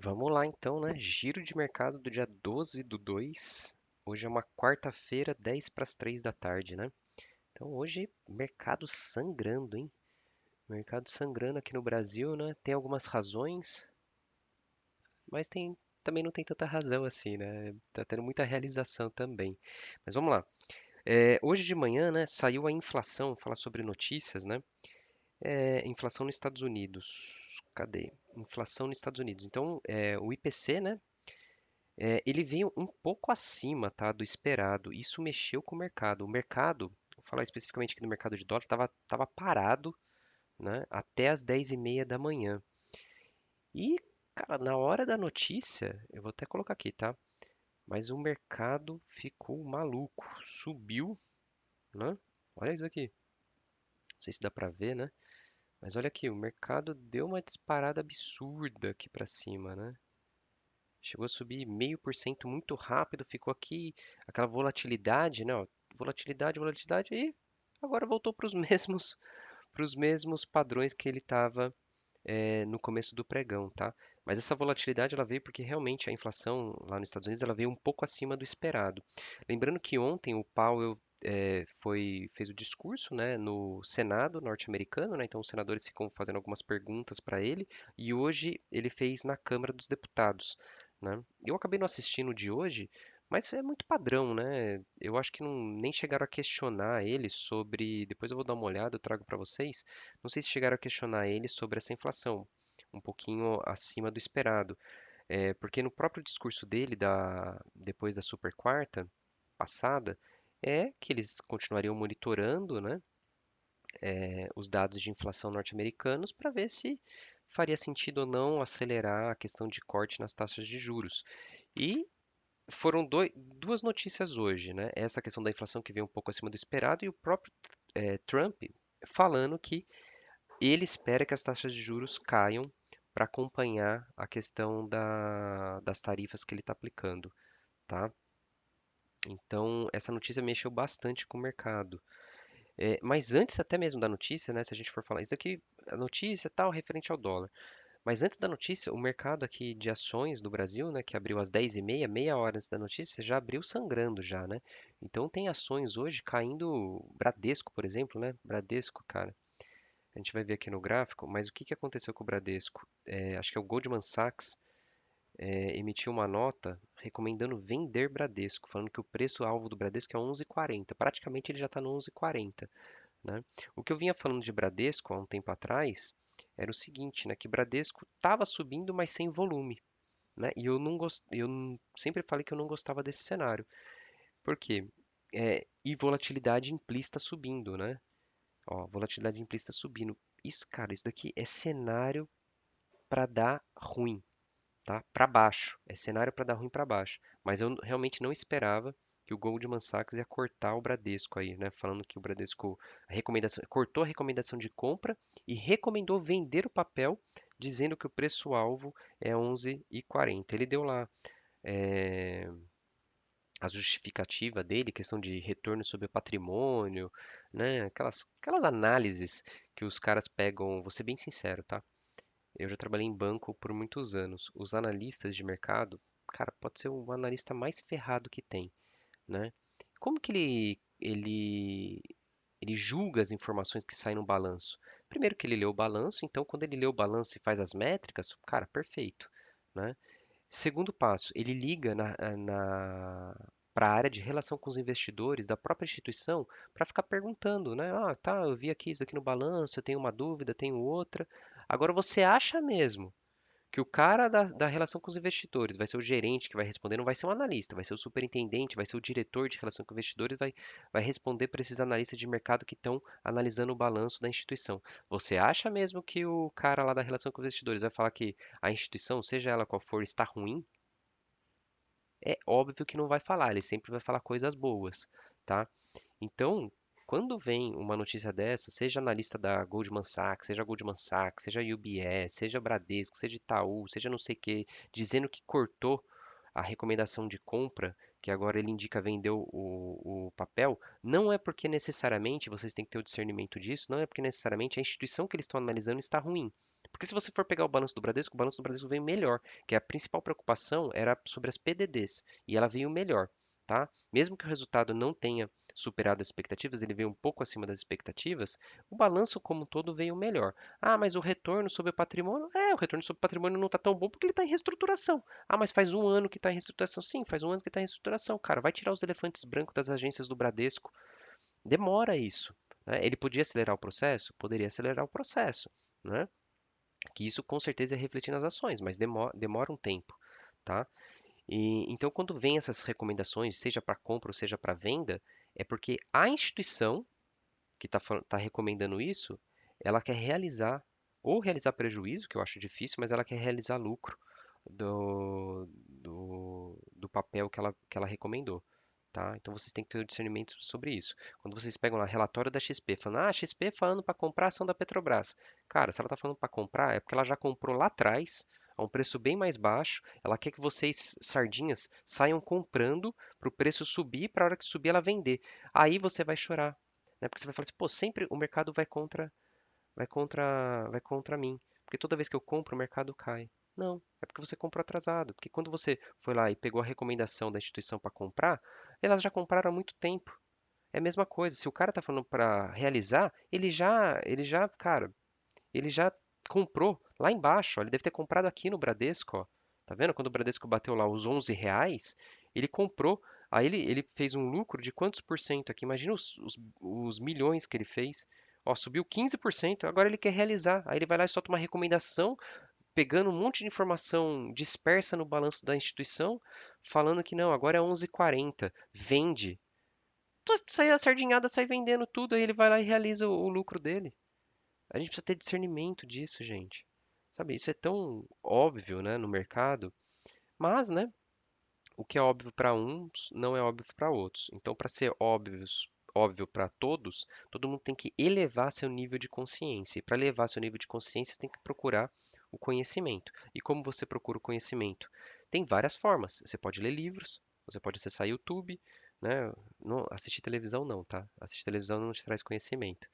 Vamos lá então, né? Giro de mercado do dia 12/2. Hoje é uma quarta-feira, 10 para as 3 da tarde, né? Então hoje, mercado sangrando, hein? Mercado sangrando aqui no Brasil, né? Tem algumas razões, mas também não tem tanta razão assim, né? Tá tendo muita realização também. Mas vamos lá. Hoje de manhã, né, saiu a inflação, falar sobre notícias, né? Inflação nos Estados Unidos. Cadê? Inflação nos Estados Unidos. Então, o IPC, né? Ele veio um pouco acima, tá, do esperado. Isso mexeu com o mercado. O mercado, vou falar especificamente aqui do mercado de dólar, estava parado, né, até as 10h30 da manhã. E, cara, na hora da notícia, eu vou até colocar aqui, tá? Mas o mercado ficou maluco. Subiu, né? Olha isso aqui. Não sei se dá pra ver, né? Mas olha aqui, o mercado deu uma disparada absurda aqui pra cima, né? Chegou a subir 0,5% muito rápido, ficou aqui aquela volatilidade, né? Ó, volatilidade, volatilidade, e agora voltou para os mesmos padrões que ele estava no começo do pregão, tá? Mas essa volatilidade ela veio porque realmente a inflação lá nos Estados Unidos ela veio um pouco acima do esperado. Lembrando que ontem o Powell fez o discurso, né, no Senado norte-americano, né? Então os senadores ficam fazendo algumas perguntas para ele e hoje ele fez na Câmara dos Deputados, né? Eu acabei não assistindo o de hoje, mas é muito padrão, né? Eu acho que nem chegaram a questionar ele sobre. Depois eu vou dar uma olhada, eu trago para vocês. Não sei se chegaram a questionar ele sobre essa inflação, um pouquinho acima do esperado. Porque no próprio discurso dele, depois da super quarta passada, é que eles continuariam monitorando, né, os dados de inflação norte-americanos para ver se faria sentido ou não acelerar a questão de corte nas taxas de juros. E foram duas notícias hoje, né? Essa questão da inflação que veio um pouco acima do esperado e o próprio Trump falando que ele espera que as taxas de juros caiam para acompanhar a questão das tarifas que ele está aplicando, tá? Então, essa notícia mexeu bastante com o mercado. Mas antes até mesmo da notícia, né, se a gente for falar isso aqui, a notícia tal, referente ao dólar. Mas antes da notícia, o mercado aqui de ações do Brasil, né, que abriu às 10h30, meia hora antes da notícia, já abriu sangrando já, né? Então tem ações hoje caindo, Bradesco, por exemplo, né? Bradesco, cara. A gente vai ver aqui no gráfico, mas o que que aconteceu com o Bradesco? Acho que é o Goldman Sachs emitiu uma nota recomendando vender Bradesco, falando que o preço-alvo do Bradesco é 11,40. Praticamente ele já está no 11,40, né? O que eu vinha falando de Bradesco há um tempo atrás era o seguinte, né? Que Bradesco estava subindo, mas sem volume, né? E eu não sempre falei que eu não gostava desse cenário. Por quê? E volatilidade implícita subindo, né? Ó, volatilidade implícita subindo. Isso, cara, isso daqui é cenário para dar ruim, tá? Para baixo. É cenário para dar ruim para baixo. Mas eu realmente não esperava que o Goldman Sachs ia cortar o Bradesco aí, né? Falando que o Bradesco cortou a recomendação de compra e recomendou vender o papel, dizendo que o preço-alvo é 11,40. Ele deu lá é, a justificativa dele, questão de retorno sobre o patrimônio, né? Aquelas análises que os caras pegam. Vou ser bem sincero, tá? Eu já trabalhei em banco por muitos anos. Os analistas de mercado, cara, pode ser o analista mais ferrado que tem, né? Como que ele julga as informações que saem no balanço? Primeiro que ele lê o balanço, então quando ele lê o balanço e faz as métricas, cara, perfeito, né? Segundo passo, ele liga para a área de relação com os investidores da própria instituição para ficar perguntando, né? Ah, tá, eu vi aqui isso aqui no balanço, eu tenho uma dúvida, tenho outra. Agora, você acha mesmo que o cara da relação com os investidores vai ser o gerente que vai responder, não vai ser um analista, vai ser o superintendente, vai ser o diretor de relação com investidores, vai responder para esses analistas de mercado que estão analisando o balanço da instituição. Você acha mesmo que o cara lá da relação com os investidores vai falar que a instituição, seja ela qual for, está ruim? É óbvio que não vai falar, ele sempre vai falar coisas boas, tá? Então, quando vem uma notícia dessa, seja analista da Goldman Sachs, seja UBS, seja Bradesco, seja Itaú, seja não sei o que, dizendo que cortou a recomendação de compra, que agora ele indica vender o papel, não é porque necessariamente, vocês têm que ter o discernimento disso, não é porque necessariamente a instituição que eles estão analisando está ruim. Porque se você for pegar o balanço do Bradesco veio melhor, que a principal preocupação era sobre as PDDs, e ela veio melhor, tá? Mesmo que o resultado não tenha superado as expectativas, ele veio um pouco acima das expectativas, o balanço como um todo veio melhor. Ah, mas o retorno sobre o patrimônio? É, o retorno sobre o patrimônio não está tão bom porque ele está em reestruturação. Ah, mas faz um ano que está em reestruturação. Sim, faz um ano que está em reestruturação, cara. Vai tirar os elefantes brancos das agências do Bradesco. Demora isso, né? Ele podia acelerar o processo? Poderia acelerar o processo, né? Que isso com certeza ia refletir nas ações, mas demora um tempo, tá? E, então, quando vem essas recomendações, seja para compra ou seja para venda, é porque a instituição que está recomendando isso, ela quer realizar, ou realizar prejuízo, que eu acho difícil, mas ela quer realizar lucro do papel que ela recomendou. Tá? Então vocês têm que ter o discernimento sobre isso. Quando vocês pegam lá relatório da XP, falando, ah, a XP falando para comprar a ação da Petrobras. Cara, se ela está falando para comprar, é porque ela já comprou lá atrás, a um preço bem mais baixo. Ela quer que vocês, sardinhas, saiam comprando para o preço subir, para a hora que subir ela vender. Aí você vai chorar, né? Porque você vai falar assim, pô, sempre o mercado vai contra mim. Porque toda vez que eu compro, o mercado cai. Não, é porque você comprou atrasado. Porque quando você foi lá e pegou a recomendação da instituição para comprar, elas já compraram há muito tempo. É a mesma coisa. Se o cara tá falando para realizar, cara, ele já comprou lá embaixo. Ó, ele deve ter comprado aqui no Bradesco, ó. Tá vendo? Quando o Bradesco bateu lá os R$ 11, ele comprou. Aí ele fez um lucro de quantos por cento aqui? Imagina os milhões que ele fez. Ó, subiu 15%. Agora ele quer realizar. Aí ele vai lá e solta uma recomendação, pegando um monte de informação dispersa no balanço da instituição, falando que não, agora é 11,40. Vende. Sai a sardinhada, sai vendendo tudo, aí ele vai lá e realiza o lucro dele. A gente precisa ter discernimento disso, gente. Sabe, isso é tão óbvio, né, no mercado, mas, né, o que é óbvio para uns não é óbvio para outros. Então, para ser óbvio para todos, todo mundo tem que elevar seu nível de consciência. E para elevar seu nível de consciência, você tem que procurar o conhecimento. E como você procura o conhecimento? Tem várias formas. Você pode ler livros, você pode acessar YouTube, né? Não, assistir televisão não, tá? Assistir televisão não te traz conhecimento.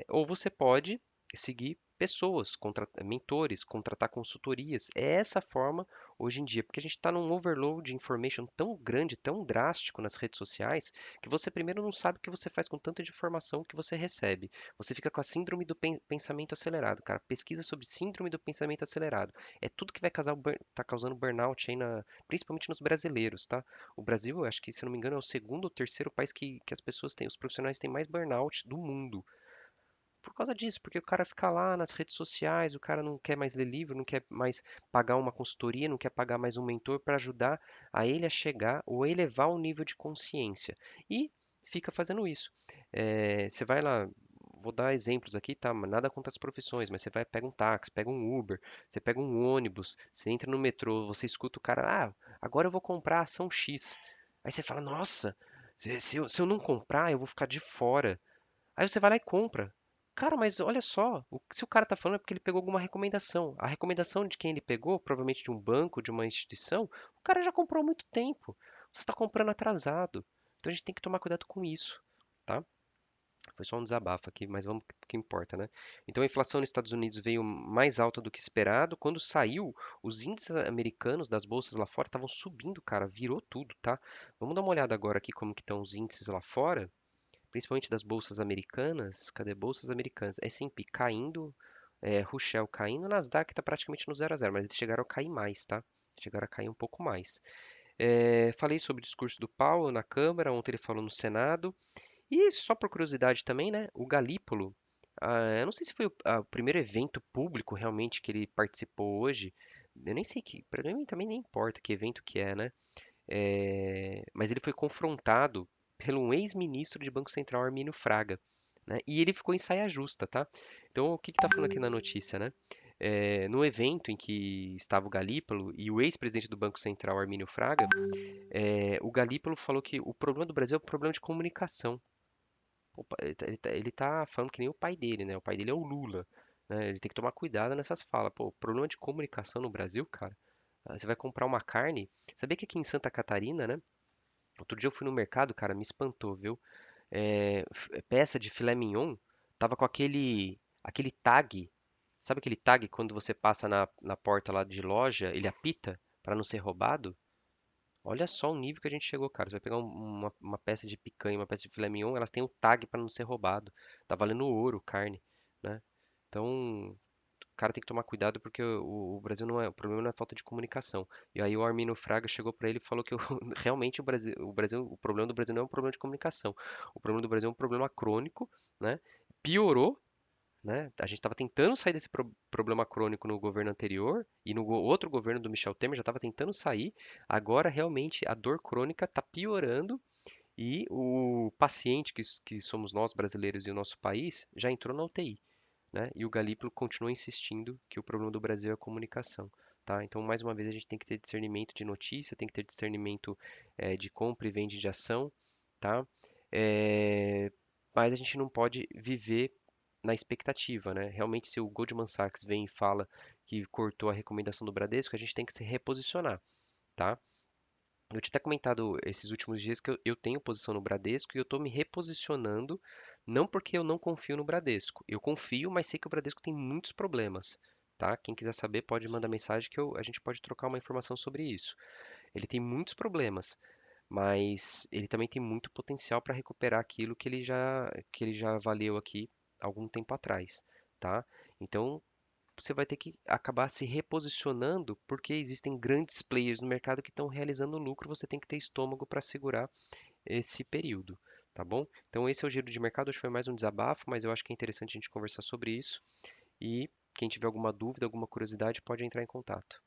Ou você pode seguir pessoas, mentores, contratar consultorias. É essa forma hoje em dia, porque a gente está num overload de information tão grande, tão drástico nas redes sociais, que você primeiro não sabe o que você faz com tanta de informação que você recebe. Você fica com a síndrome do pensamento acelerado, cara. Pesquisa sobre síndrome do pensamento acelerado. É tudo que vai tá causando burnout aí principalmente nos brasileiros, tá? O Brasil, eu acho que, se eu não me engano, é o segundo ou terceiro país que as pessoas têm, os profissionais têm mais burnout do mundo. Por causa disso, porque o cara fica lá nas redes sociais, o cara não quer mais ler livro, não quer mais pagar uma consultoria, não quer pagar mais um mentor para ajudar a ele a chegar ou a elevar o nível de consciência. E fica fazendo isso. Você vai lá, vou dar exemplos aqui, tá? Nada contra as profissões, mas você vai, pega um táxi, pega um Uber, você pega um ônibus, você entra no metrô, você escuta o cara, ah, agora eu vou comprar a ação X. Aí você fala, nossa, se eu não comprar, eu vou ficar de fora. Aí você vai lá e compra. Cara, mas olha só, se o cara tá falando é porque ele pegou alguma recomendação. A recomendação de quem ele pegou, provavelmente de um banco, de uma instituição, o cara já comprou há muito tempo. Você está comprando atrasado. Então a gente tem que tomar cuidado com isso, tá? Foi só um desabafo aqui, mas vamos pro que importa, né? Então a inflação nos Estados Unidos veio mais alta do que esperado. Quando saiu, os índices americanos das bolsas lá fora estavam subindo, cara, virou tudo, tá? Vamos dar uma olhada agora aqui como que estão os índices lá fora, principalmente das bolsas americanas. Cadê bolsas americanas? S&P caindo, Russell caindo, Nasdaq está praticamente no 0 a 0, mas eles chegaram a cair mais, tá? Chegaram a cair um pouco mais. Falei sobre o discurso do Powell na Câmara, ontem ele falou no Senado. E só por curiosidade também, né? O Galípolo, eu não sei se foi o primeiro evento público realmente que ele participou hoje. Eu nem sei que, para mim também nem importa que evento que é, né? Mas ele foi confrontado pelo um ex-ministro de Banco Central, Armínio Fraga, né? E ele ficou em saia justa, tá? Então, o que que tá falando aqui na notícia, né? No evento em que estava o Galípolo e o ex-presidente do Banco Central, Armínio Fraga, o Galípolo falou que o problema do Brasil é o problema de comunicação. Ele tá falando que nem o pai dele, né? O pai dele é o Lula, né? Ele tem que tomar cuidado nessas falas. Pô, o problema de comunicação no Brasil, cara, você vai comprar uma carne. Sabia que aqui em Santa Catarina, né? Outro dia eu fui no mercado, cara, me espantou, viu? Peça de filé mignon tava com aquele tag. Sabe aquele tag quando você passa na porta lá de loja, ele apita para não ser roubado? Olha só o nível que a gente chegou, cara. Você vai pegar uma peça de picanha, uma peça de filé mignon, elas têm o tag para não ser roubado. Tá valendo ouro, carne, né? Então, o cara tem que tomar cuidado porque o Brasil não é, o problema não é falta de comunicação. E aí o Arminio Fraga chegou para ele e falou que realmente o problema do Brasil não é um problema de comunicação. O problema do Brasil é um problema crônico, né? Piorou, né? A gente estava tentando sair desse problema crônico no governo anterior e no outro governo do Michel Temer já estava tentando sair. Agora realmente a dor crônica está piorando e o paciente que somos nós brasileiros e o nosso país já entrou na UTI, né? E o Galípolo continua insistindo que o problema do Brasil é a comunicação. Tá? Então, mais uma vez, a gente tem que ter discernimento de notícia, tem que ter discernimento de compra e venda de ação, tá? Eh, mas a gente não pode viver na expectativa, né? Realmente, se o Goldman Sachs vem e fala que cortou a recomendação do Bradesco, a gente tem que se reposicionar, tá? Eu tinha até comentado esses últimos dias que eu tenho posição no Bradesco e eu estou me reposicionando, não porque eu não confio no Bradesco. Eu confio, mas sei que o Bradesco tem muitos problemas, tá? Quem quiser saber pode mandar mensagem que a gente pode trocar uma informação sobre isso. Ele tem muitos problemas, mas ele também tem muito potencial para recuperar aquilo que ele já valeu aqui algum tempo atrás, tá? Então, você vai ter que acabar se reposicionando porque existem grandes players no mercado que estão realizando lucro, você tem que ter estômago para segurar esse período, tá bom? Então esse é o giro de mercado, hoje foi mais um desabafo, mas eu acho que é interessante a gente conversar sobre isso e quem tiver alguma dúvida, alguma curiosidade, pode entrar em contato.